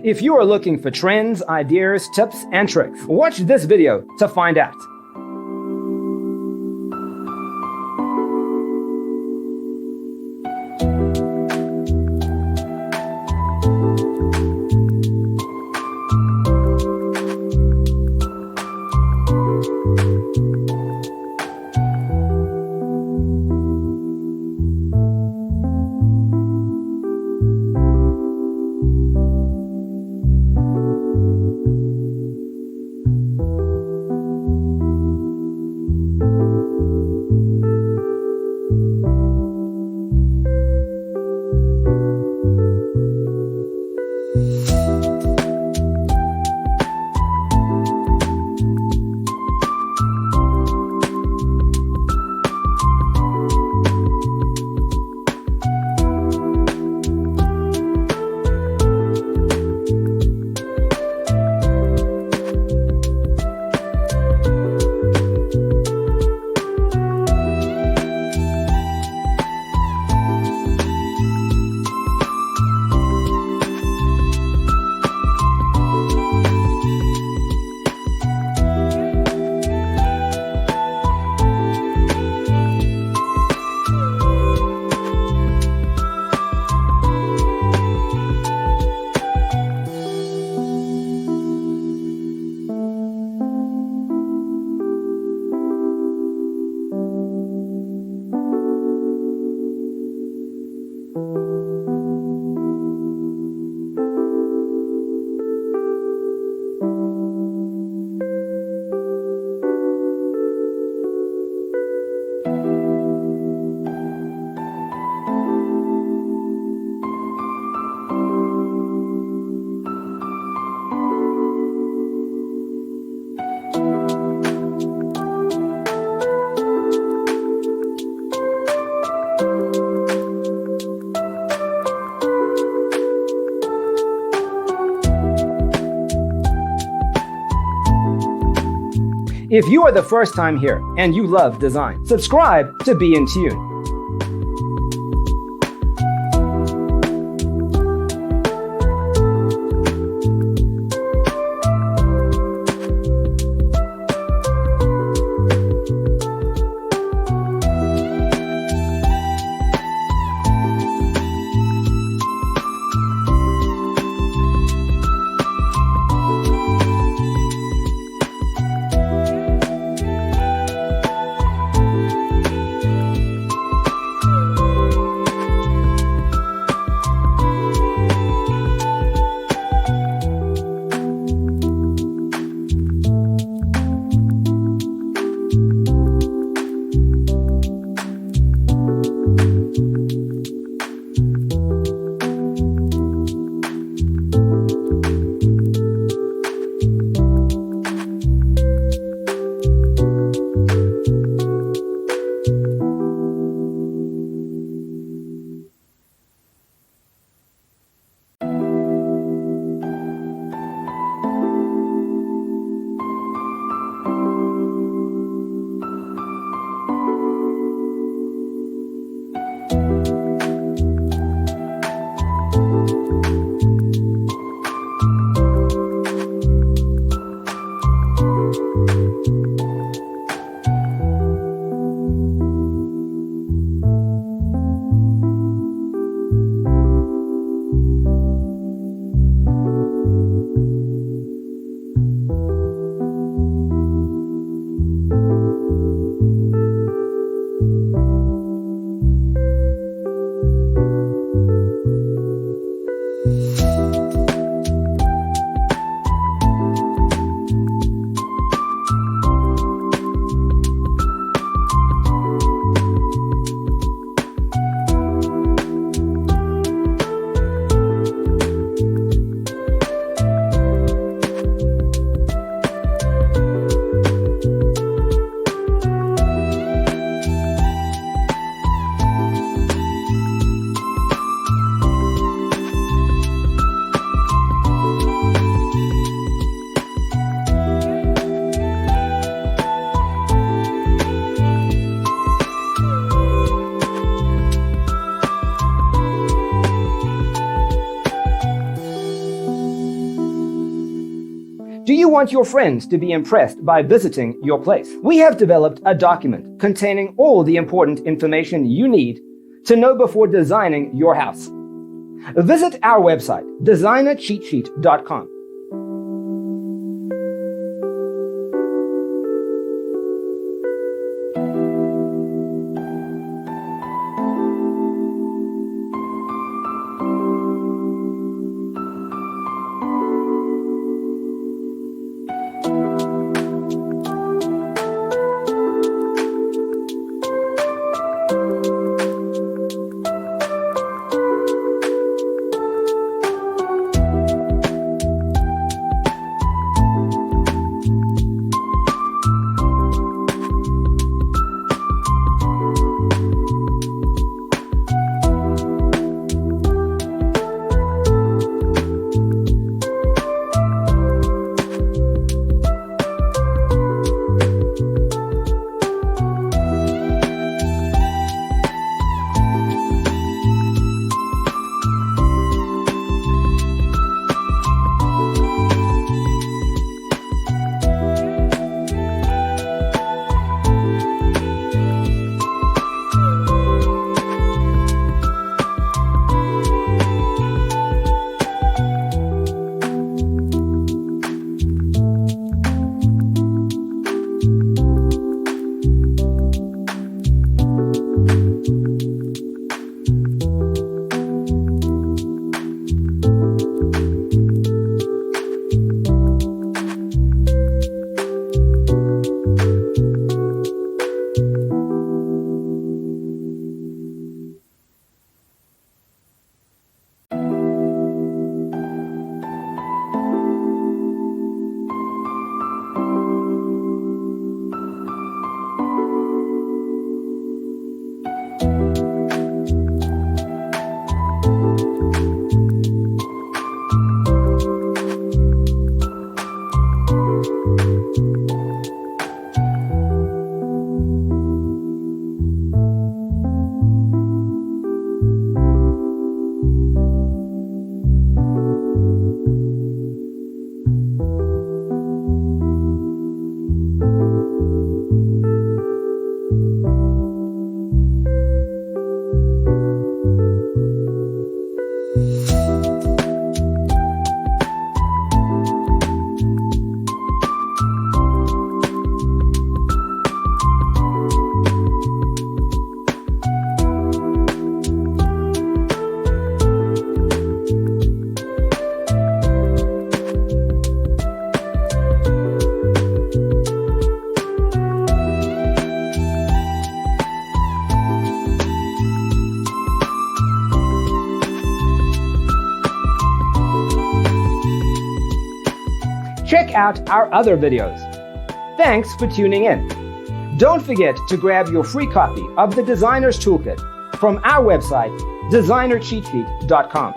If you are looking for trends, ideas, tips, and tricks, watch this video to find out. If you are the first time here and you love design, subscribe to Be in Tune. Do you want your friends to be impressed by visiting your place? We have developed a document containing all the important information you need to know before designing your house. Visit our website, designercheatsheet.com. Check out our other videos. Thanks for tuning in. Don't forget to grab your free copy of the Designer's Toolkit from our website, designercheatsheet.com.